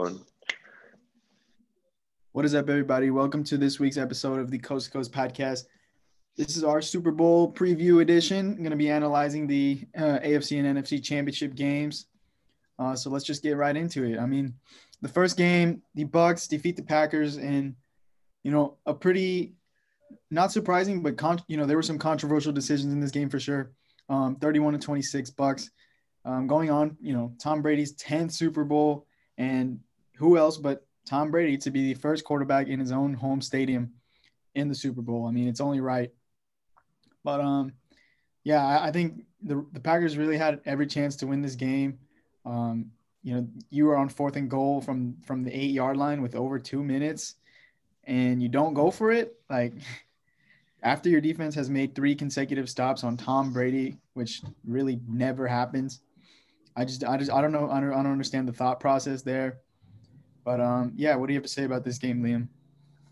one. What is up, everybody? Welcome to this week's episode of the Coast to Coast podcast. This is our Super Bowl preview edition. I'm going to be analyzing the AFC and NFC championship games. So let's just get right into it. I mean, the first game, the Bucs defeat the Packers in, a pretty not surprising, but there were some controversial decisions in this game for sure. 31-26 Bucs. Going on, Tom Brady's 10th Super Bowl, and who else but Tom Brady to be the first quarterback in his own home stadium in the Super Bowl. I mean, it's only right. But I think the Packers really had every chance to win this game. You were on 4th and goal from the 8-yard line with over 2 minutes, and you don't go for it. Like, after your defense has made 3 consecutive stops on Tom Brady, which really never happens. I don't know. I don't understand the thought process there. But what do you have to say about this game, Liam?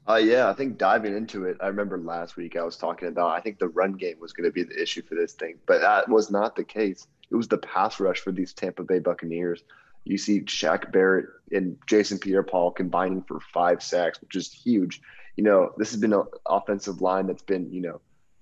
I think diving into it, I remember last week I was talking about I think the run game was going to be the issue for this thing, but that was not the case. It was the pass rush for these Tampa Bay Buccaneers. You see Shaq Barrett and Jason Pierre-Paul combining for 5 sacks, which is huge. This has been an offensive line that's been,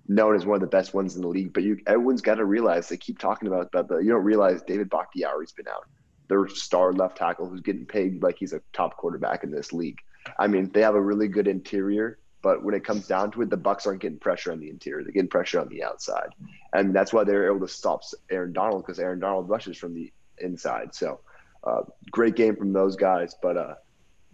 known as one of the best ones in the league, but everyone's got to realize, they keep talking about that, but you don't realize David Bakhtiari's been out. Their star left tackle who's getting paid like he's a top quarterback in this league. I mean, they have a really good interior, but when it comes down to it, the Bucs aren't getting pressure on the interior. They're getting pressure on the outside. And that's why they're able to stop Aaron Donald, because Aaron Donald rushes from the inside. So great game from those guys, but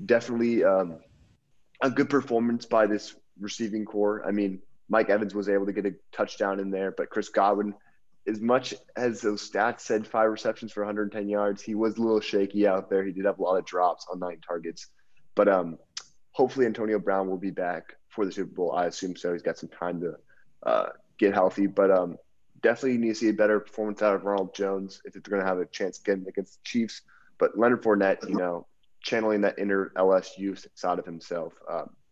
definitely a good performance by this receiving core. I mean, Mike Evans was able to get a touchdown in there, but Chris Godwin, as much as those stats said 5 receptions for 110 yards, he was a little shaky out there. He did have a lot of drops on 9 targets. But hopefully Antonio Brown will be back for the Super Bowl. I assume so. He's got some time to get healthy. But definitely need to see a better performance out of Ronald Jones if they're going to have a chance again against the Chiefs. But Leonard Fournette, channeling that inner LSU side of himself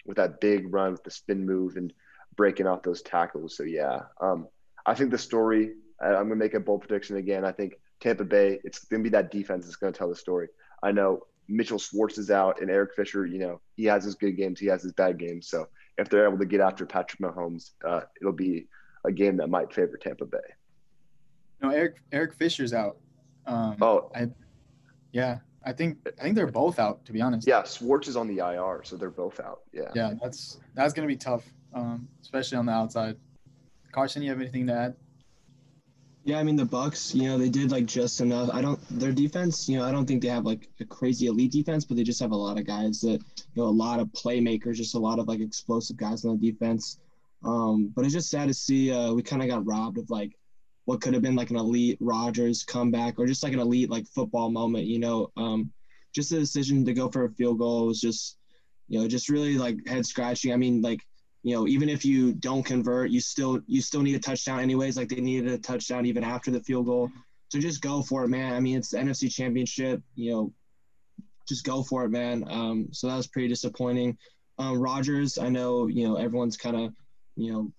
with that big run with the spin move and breaking off those tackles. So, I think the story – I'm going to make a bold prediction again. I think Tampa Bay, it's going to be that defense that's going to tell the story. I know Mitchell Schwartz is out, and Eric Fisher, he has his good games, he has his bad games. So if they're able to get after Patrick Mahomes, it'll be a game that might favor Tampa Bay. No, Eric Fisher's out. I think they're both out, to be honest. Yeah, Schwartz is on the IR, so they're both out. Yeah. Yeah, that's going to be tough, especially on the outside. Carson, you have anything to add? Yeah, I mean, the Bucs, they did just enough. Their defense, I don't think they have a crazy elite defense, but they just have a lot of guys that, a lot of playmakers, just a lot of explosive guys on the defense. But it's just sad to see we kind of got robbed of what could have been an elite Rodgers comeback, or just an elite football moment, just the decision to go for a field goal was just, just really head scratching. I mean, even if you don't convert, you still need a touchdown anyways. They needed a touchdown even after the field goal. So just go for it, man. I mean, it's the NFC Championship. Just go for it, man. So that was pretty disappointing. Rodgers, I know, everyone's kind of,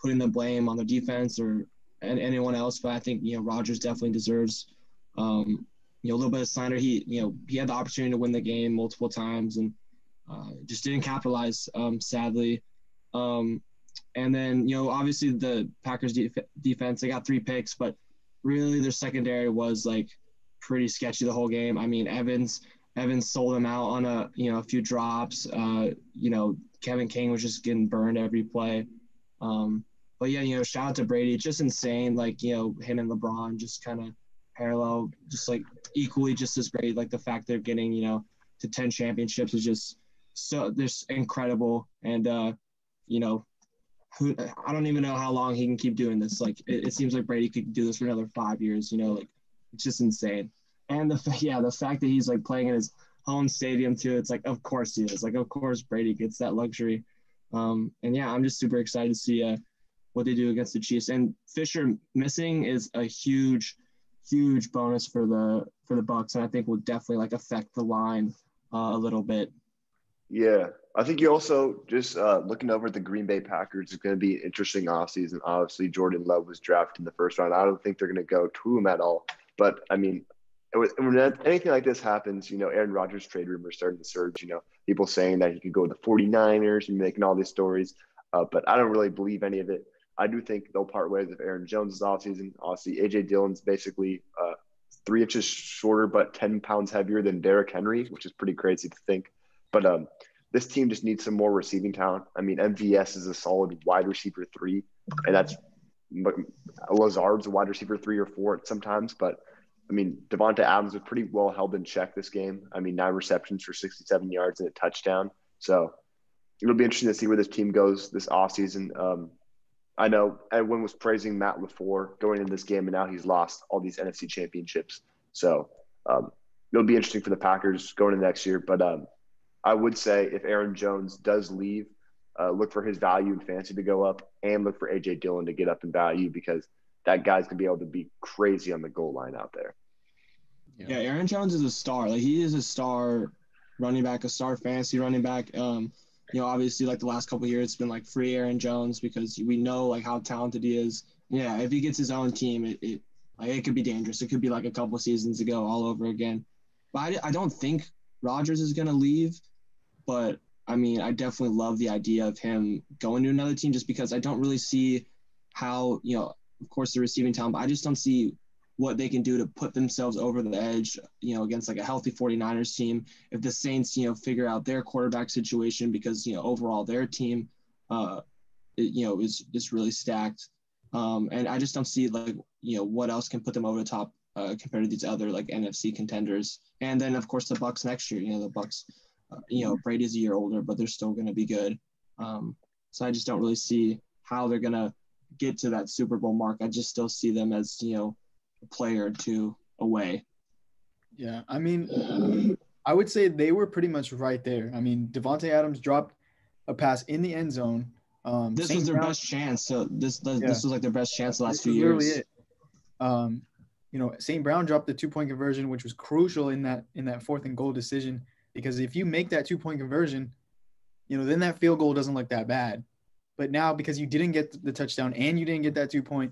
putting the blame on the defense or anyone else, but I think, Rodgers definitely deserves, a little bit of slander. He had the opportunity to win the game multiple times and just didn't capitalize, sadly. And then, obviously the Packers defense, they got 3 picks, but really their secondary was pretty sketchy the whole game. I mean, Evans sold them out on a few drops. Kevin King was just getting burned every play. But yeah, shout out to Brady. It's just insane. Him and LeBron just kind of parallel, just equally just as great. The fact they're getting, to 10 championships is just just incredible. And, I don't even know how long he can keep doing this. It seems like Brady could do this for another 5 years. It's just insane. And the fact that he's playing in his home stadium too. It's of course he is. Of course Brady gets that luxury. And I'm just super excited to see what they do against the Chiefs. And Fisher missing is a huge bonus for the Bucs, and I think will definitely affect the line a little bit. Yeah, I think you also just looking over at the Green Bay Packers is going to be an interesting offseason. Obviously, Jordan Love was drafted in the first round. I don't think they're going to go to him at all. But, I mean, when anything like this happens, Aaron Rodgers trade rumors starting to surge. People saying that he could go to the 49ers and making all these stories. But I don't really believe any of it. I do think they'll part ways with Aaron Jones this offseason. Obviously, A.J. Dillon's basically 3 inches shorter but 10 pounds heavier than Derrick Henry, which is pretty crazy to think. But this team just needs some more receiving talent. I mean, MVS is a solid wide receiver 3, and that's Lazard's a wide receiver 3 or 4 sometimes. But, I mean, Devonta Adams was pretty well held in check this game. I mean, 9 receptions for 67 yards and a touchdown. So it'll be interesting to see where this team goes this offseason. I know everyone was praising Matt LaFleur going into this game, and now he's lost all these NFC championships. So it'll be interesting for the Packers going into next year. But I would say if Aaron Jones does leave, look for his value in fantasy to go up and look for A.J. Dillon to get up in value because that guy's going to be able to be crazy on the goal line out there. Yeah, Aaron Jones is a star. Like, he is a star running back, a star fantasy running back. Obviously, like the last couple of years, it's been like free Aaron Jones because we know like how talented he is. Yeah, if he gets his own team, it could be dangerous. It could be like a couple seasons ago all over again. But I don't think Rodgers is going to leave. But, I mean, I definitely love the idea of him going to another team just because I don't really see how, of course, the receiving talent, but I just don't see what they can do to put themselves over the edge, against like a healthy 49ers team. If the Saints, figure out their quarterback situation because, overall their team, is really stacked. And I just don't see like, what else can put them over the top compared to these other like NFC contenders. And then, of course, the Bucs next year, the Bucs, Brady's a year older, but they're still going to be good. So I just don't really see how they're going to get to that Super Bowl mark. I just still see them as, a player or two away. Yeah, I mean, I would say they were pretty much right there. I mean, Devontae Adams dropped a pass in the end zone. This was their best chance. So this was like their best chance the last few years. Literally it. St. Brown dropped the 2-point conversion, which was crucial in that 4th and goal decision. Because if you make that 2-point conversion, then that field goal doesn't look that bad. But now because you didn't get the touchdown and you didn't get that 2-point,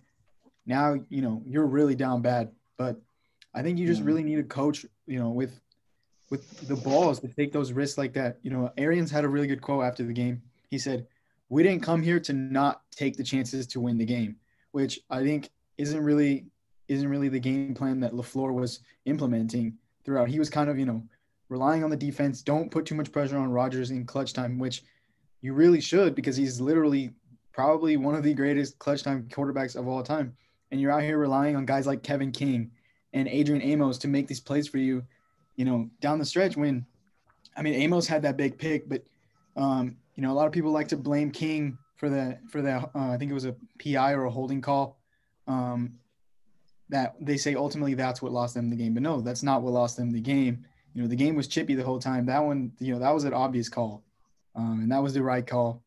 now, you're really down bad. But I think you just really need a coach, with the balls to take those risks like that. Arians had a really good quote after the game. He said, "We didn't come here to not take the chances to win the game," which I think isn't really the game plan that LaFleur was implementing throughout. He was kind of, relying on the defense. Don't put too much pressure on Rodgers in clutch time, which you really should because he's literally probably one of the greatest clutch time quarterbacks of all time. And you're out here relying on guys like Kevin King and Adrian Amos to make these plays for you, down the stretch when, I mean, Amos had that big pick, but, a lot of people like to blame King for the I think it was a PI or a holding call that they say ultimately that's what lost them the game. But no, that's not what lost them the game. The game was chippy the whole time. That one, that was an obvious call. And that was the right call.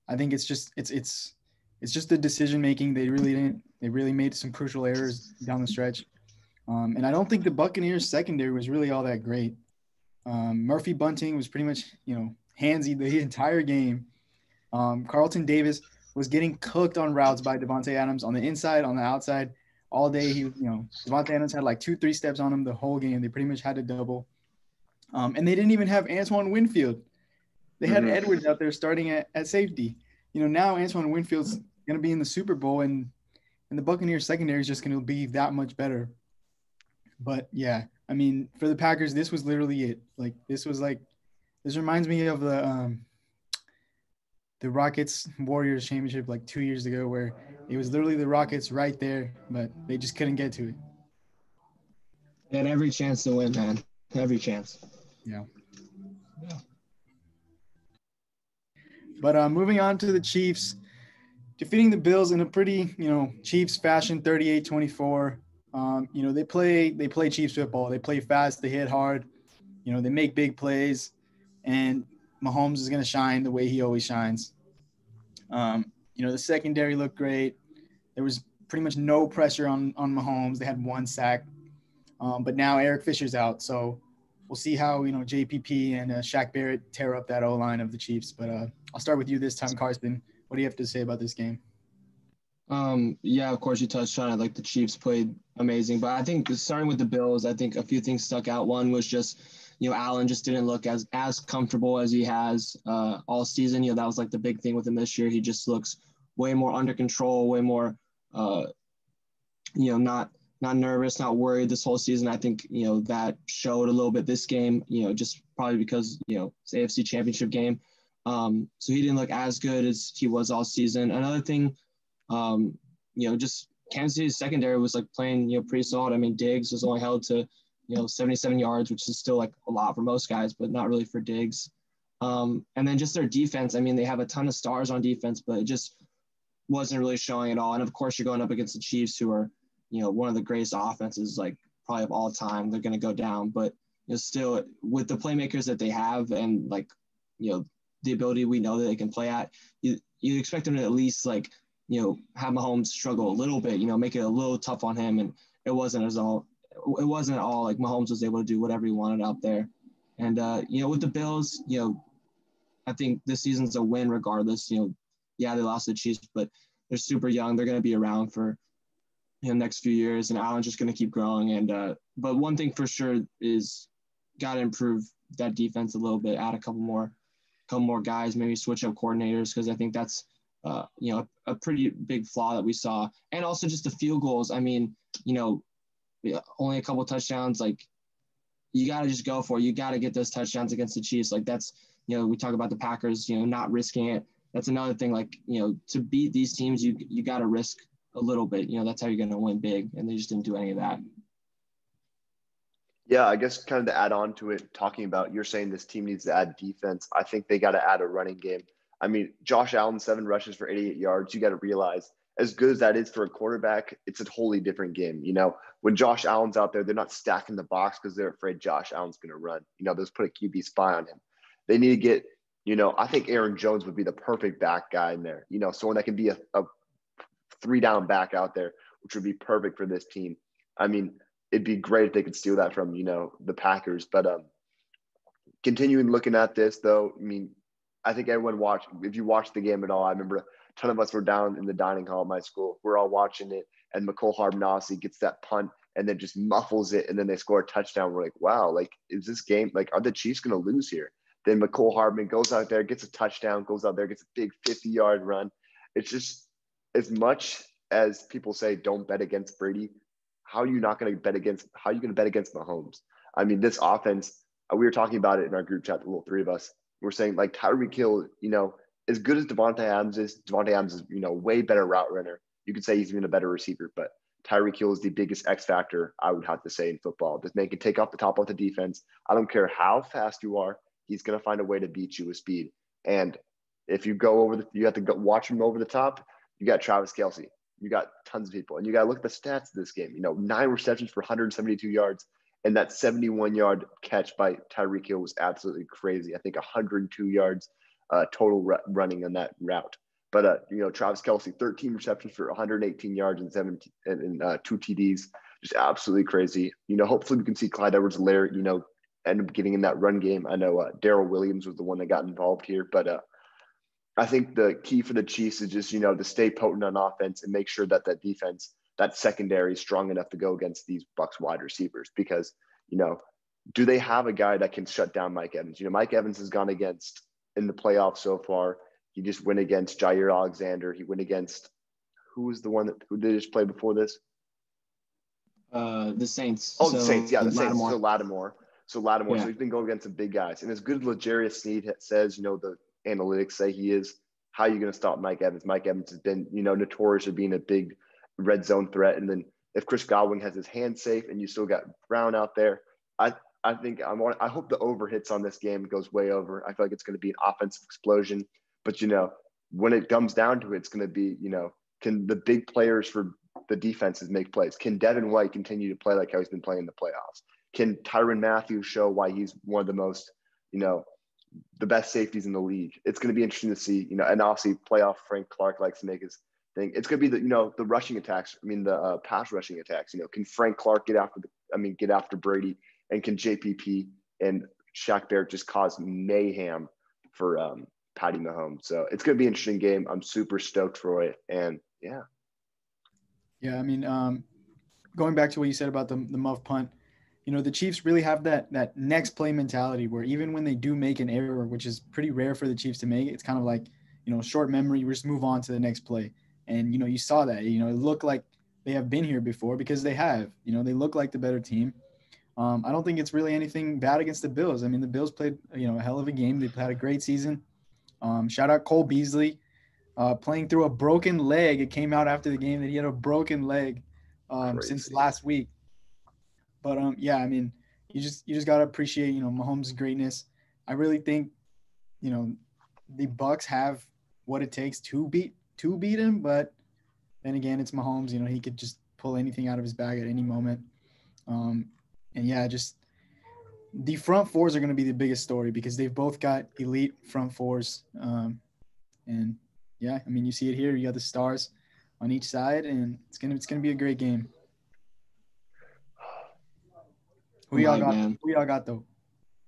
I think it's just the decision making. They really made some crucial errors down the stretch. And I don't think the Buccaneers secondary was really all that great. Murphy Bunting was pretty much, handsy the entire game. Carlton Davis was getting cooked on routes by Devontae Adams on the inside, on the outside all day. Devontae Adams had like 2-3 steps on him the whole game. They pretty much had to double. And they didn't even have Antoine Winfield. They had Edwards out there starting at safety. Now Antoine Winfield's going to be in the Super Bowl, and the Buccaneers secondary is just going to be that much better. But, yeah, I mean, for the Packers, this was literally it. Like, this reminds me of the Rockets-Warriors championship like 2 years ago where it was literally the Rockets right there, but they just couldn't get to it. They had every chance to win, man. Every chance. Yeah. But moving on to the Chiefs, defeating the Bills in a pretty, Chiefs fashion, 38-24. They play Chiefs football. They play fast. They hit hard. They make big plays, and Mahomes is going to shine the way he always shines. The secondary looked great. There was pretty much no pressure on Mahomes. They had 1 sack. But now Eric Fisher's out, so we'll see how, JPP and Shaq Barrett tear up that O-line of the Chiefs. But I'll start with you this time, Carson. What do you have to say about this game? Yeah, of course you touched on it. Like the Chiefs played amazing, but I think starting with the Bills, I think a few things stuck out. One was just, Allen just didn't look as comfortable as he has all season. That was like the big thing with him this year. He just looks way more under control, way more, uh, not nervous, not worried this whole season. I think that showed a little bit this game. Just probably because it's AFC Championship game. So he didn't look as good as he was all season. Another thing. Just Kansas City's secondary was like playing, pretty solid. I mean, Diggs was only held to, 77 yards, which is still like a lot for most guys, but not really for Diggs. And then just their defense. I mean, they have a ton of stars on defense, but it just wasn't really showing at all. And of course, you're going up against the Chiefs, who are, one of the greatest offenses, like probably of all time. They're going to go down, but still with the playmakers that they have and like, the ability we know that they can play at, you expect them to at least like, have Mahomes struggle a little bit, make it a little tough on him. And it wasn't at all like Mahomes was able to do whatever he wanted out there. And, with the Bills, I think this season's a win regardless. Yeah, they lost to the Chiefs, but they're super young. They're going to be around for next few years, and Allen's just going to keep growing. And but one thing for sure is got to improve that defense a little bit, add a couple more guys, maybe switch up coordinators, because I think that's a pretty big flaw that we saw. And also just the field goals. I mean, only a couple touchdowns. Like, you got to just go for it. You got to get those touchdowns against the Chiefs. Like, that's, we talk about the Packers, not risking it. That's another thing. Like, to beat these teams, you got to risk a little bit. That's how you're going to win big. And they just didn't do any of that. Yeah, I guess kind of to add on to it, talking about, you're saying this team needs to add defense. I think they got to add a running game. I mean, Josh Allen, 7 rushes for 88 yards. You got to realize, as good as that is for a quarterback, it's a totally different game. When Josh Allen's out there, they're not stacking the box because they're afraid Josh Allen's going to run. They'll just put a QB spy on him. They need to get, I think Aaron Jones would be the perfect back guy in there. Someone that can be a 3-down back out there, which would be perfect for this team. I mean, it'd be great if they could steal that from, the Packers. But continuing looking at this, though, I mean, I think everyone watched. If you watched the game at all, I remember a ton of us were down in the dining hall at my school. We're all watching it, and McCole Hardman obviously gets that punt and then just muffles it, and then they score a touchdown. We're like, wow, like, is this game, like, are the Chiefs going to lose here? Then McCole Hardman goes out there, gets a touchdown, goes out there, gets a big 50-yard run. It's just, as much as people say don't bet against Brady, how are you going to bet against Mahomes? I mean, this offense, we were talking about it in our group chat, the little three of us. We're saying, like, Tyreek Hill, as good as Devontae Adams is, way better route runner. You could say he's even a better receiver, but Tyreek Hill is the biggest X factor, I would have to say, in football. This man can take off the top of the defense. I don't care how fast you are. He's going to find a way to beat you with speed. And if you go you have to go watch him over the top. You got Travis Kelce. You got tons of people. And you got to look at the stats of this game. 9 receptions for 172 yards. And that 71-yard catch by Tyreek Hill was absolutely crazy. I think 102 yards total running on that route. But, Travis Kelce, 13 receptions for 118 yards and 2 TDs. Just absolutely crazy. Hopefully we can see Clyde Edwards-Helaire, end up getting in that run game. I know Darrell Williams was the one that got involved here. But I think the key for the Chiefs is just, to stay potent on offense and make sure that that defense, that secondary, is strong enough to go against these Bucs wide receivers. Because, do they have a guy that can shut down Mike Evans? Mike Evans has gone against in the playoffs so far. He just went against Jair Alexander. He went against, who was the one who did just play before this? The Saints. Oh, the Saints. Yeah, the Saints. Lattimore. So Lattimore. Yeah. So he's been going against some big guys. And as good as L'Jarius Sneed says, the analytics say he is, how are you going to stop Mike Evans? Mike Evans has been, notorious for being a big red zone threat. And then if Chris Godwin has his hands safe and you still got Brown out there, I think I hope the over hits on this game goes way over. I feel like it's going to be an offensive explosion. But, when it comes down to it, it's going to be, can the big players for the defenses make plays? Can Devin White continue to play like how he's been playing in the playoffs? Can Tyrann Mathieu show why he's one of the most, the best safeties in the league? It's going to be interesting to see, and obviously playoff Frank Clark likes to make his thing. It's going to be the rushing attacks. I mean, the pass rushing attacks, can Frank Clark get after Brady, and can JPP and Shaq Barrett just cause mayhem for Patty Mahomes? So it's going to be an interesting game. I'm super stoked for it. And yeah. Yeah, I mean, going back to what you said about the muff punt, the Chiefs really have that next play mentality where even when they do make an error, which is pretty rare for the Chiefs to make, it's kind of like, short memory, we just move on to the next play. And, you saw that, it looked like they have been here before because they have, they look like the better team. I don't think it's really anything bad against the Bills. I mean, the Bills played, a hell of a game. They've had a great season. Shout out Cole Beasley, playing through a broken leg. It came out after the game that he had a broken leg since last week. But yeah, I mean, you just gotta appreciate Mahomes' greatness. I really think the Bucks have what it takes to beat him, but then again, it's Mahomes. He could just pull anything out of his bag at any moment. And yeah, just the front fours are going to be the biggest story because they've both got elite front fours. And yeah, I mean, you see it here. You got the stars on each side, and it's gonna be a great game. Who y'all got? Man. Who y'all got though?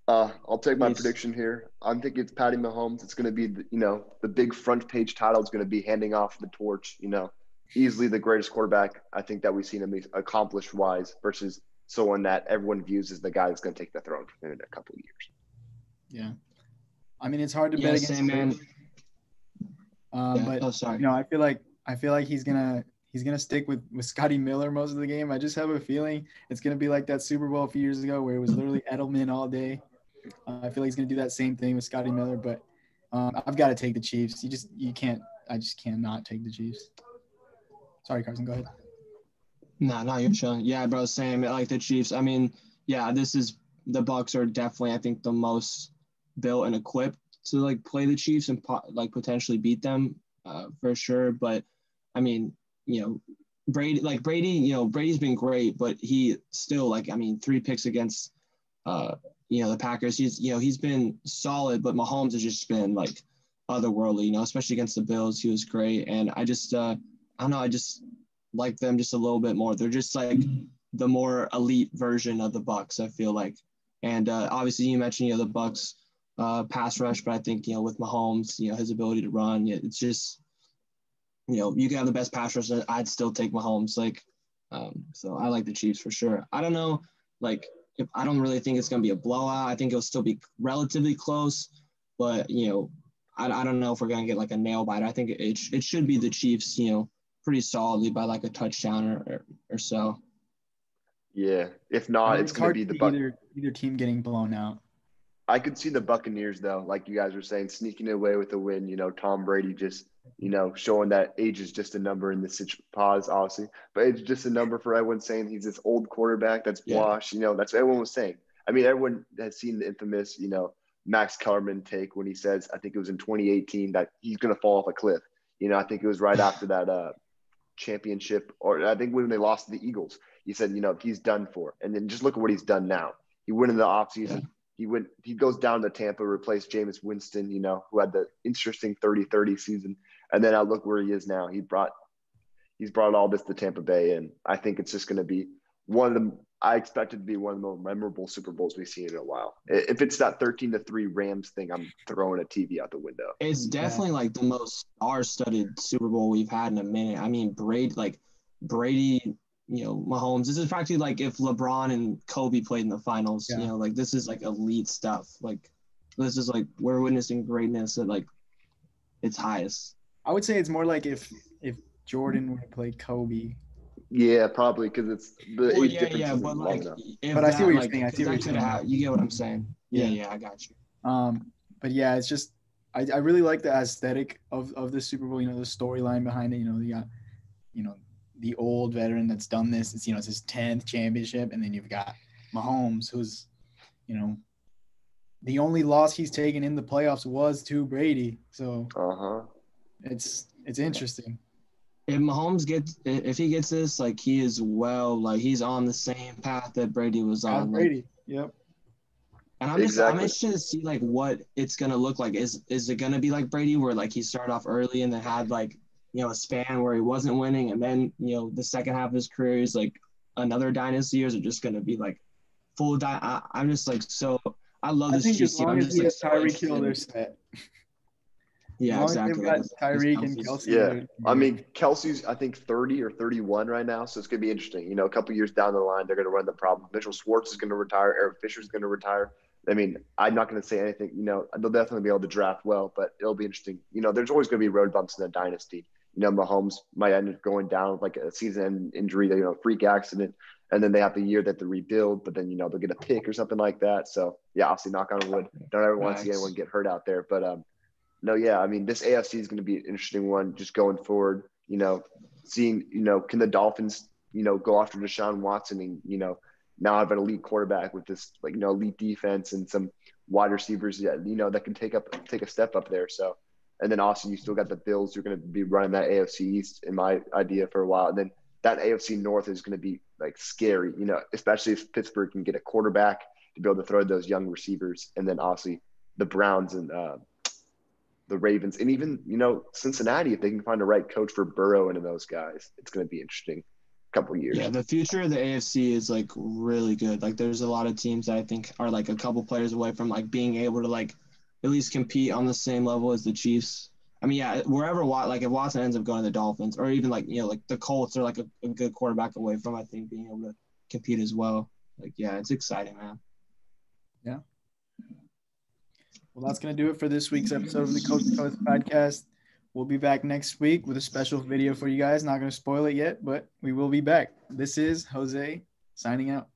I'll take my prediction here. I'm thinking it's Patty Mahomes. It's going to be, the big front page title is going to be handing off the torch. Easily the greatest quarterback I think that we've seen him accomplished wise versus someone that everyone views as the guy that's going to take the throne for him in a couple of years. Yeah, I mean, it's hard to bet against same man. But sorry. I feel like he's gonna stick with Scotty Miller most of the game. I just have a feeling it's gonna be like that Super Bowl a few years ago where it was literally Edelman all day. I feel like he's gonna do that same thing with Scotty Miller, but I've got to take the Chiefs. I just cannot take the Chiefs. Sorry, Carson, go ahead. No, you're chilling. Yeah, bro, same. Like the Chiefs. I mean, yeah, the Bucks are definitely, I think, the most built and equipped to like play the Chiefs and potentially beat them for sure. But I mean, Brady, Brady's been great, but he still 3 picks against the Packers. He's been solid, but Mahomes has just been like otherworldly, especially against the Bills. He was great. And I just I don't know, I just like them just a little bit more. They're just like the more elite version of the Bucks, I feel like. And obviously you mentioned, the Bucks pass rush, but I think, with Mahomes, his ability to run, it's just, you can have the best pass rush. I'd still take Mahomes. So I like the Chiefs for sure. I don't know, if I don't really think it's going to be a blowout. I think it'll still be relatively close, but, I don't know if we're going to get like a nail biter. I think it should be the Chiefs, pretty solidly by like a touchdown or so. Yeah. If not, it's going to be the either team getting blown out. I could see the Buccaneers, though, like you guys were saying, sneaking away with a win. Tom Brady just, showing that age is just a number in this pause, obviously. But it's just a number for everyone saying he's this old quarterback that's washed. That's what everyone was saying. I mean, everyone has seen the infamous, Max Kellerman take when he says, I think it was in 2018, that he's going to fall off a cliff. I think it was right after that championship, or I think when they lost to the Eagles. He said, he's done for. And then just look at what he's done now. He went in the offseason. Yeah. He goes down to Tampa, replaced Jameis Winston, who had the interesting 30-30 season. And then I look where he is now. He's brought all this to Tampa Bay. And I think it's just going to be I expect it to be one of the most memorable Super Bowls we've seen in a while. If it's that 13-3 Rams thing, I'm throwing a TV out the window. It's definitely like the most star-studded Super Bowl we've had in a minute. I mean, Brady, Mahomes. This is practically like if LeBron and Kobe played in the finals. Yeah. This is like elite stuff. Like this is like we're witnessing greatness at like its highest. I would say it's more like if Jordan would play Kobe. Yeah, probably because it's the age difference. Yeah, but like, but I see what you're saying. I see what you're saying. You get what I'm saying? Yeah, I got you. But yeah, it's just I really like the aesthetic of the Super Bowl. The storyline behind it. You got, the old veteran that's done this. It's it's his 10th championship, and then you've got Mahomes, who's, the only loss he's taken in the playoffs was to Brady. So it's interesting. If Mahomes if he gets this, like he is he's on the same path that Brady was on. Brady, yep. And I'm interested to see like what it's gonna look like. Is it gonna be like Brady where like he started off early and then had like a span where he wasn't winning, and then the second half of his career is like another dynasty, or is it just gonna be like full? I'm just like so. I love this Chiefs team. I'm just like Tyreek Hill, they're set. Yeah, As long as exactly. they've got Like, Tyreek and Kelsey's- Kelsey. Yeah. I mean, Kelsey's, I think, 30 or 31 right now. So it's going to be interesting. You know, a couple years down the line, they're going to run the problem. Mitchell Schwartz is going to retire. Eric Fisher's going to retire. I mean, I'm not going to say anything. You know, they'll definitely be able to draft well, but it'll be interesting. You know, there's always going to be road bumps in the dynasty. You know, Mahomes might end up going down with like a season injury, you know, freak accident. And then they have the year that they rebuild, but then, you know, they'll get a pick or something like that. So, yeah, obviously, knock on wood. Don't ever want to see anyone get hurt out there. But, no, yeah, I mean, this AFC is going to be an interesting one just going forward. You know, seeing, you know, can the Dolphins, you know, go after Deshaun Watson and, you know, now have an elite quarterback with this, like, you know, elite defense and some wide receivers that, you know, that can take a step up there. So, and then also you still got the Bills who are going to be running that AFC East, in my idea, for a while. And then that AFC North is going to be like scary, you know, especially if Pittsburgh can get a quarterback to be able to throw those young receivers. And then obviously the Browns and, the Ravens, and even, you know, Cincinnati, if they can find the right coach for Burrow and those guys, it's going to be interesting couple of years. Yeah, the future of the AFC is like really good. Like there's a lot of teams that I think are like a couple players away from like being able to like at least compete on the same level as the Chiefs. I mean, yeah, wherever like if Watson ends up going to the Dolphins or even like, you know, like the Colts are like a good quarterback away from, I think, being able to compete as well. Like, yeah, it's exciting, man. Yeah. Well, that's going to do it for this week's episode of the Coast2Coast podcast. We'll be back next week with a special video for you guys. Not going to spoil it yet, but we will be back. This is Jose signing out.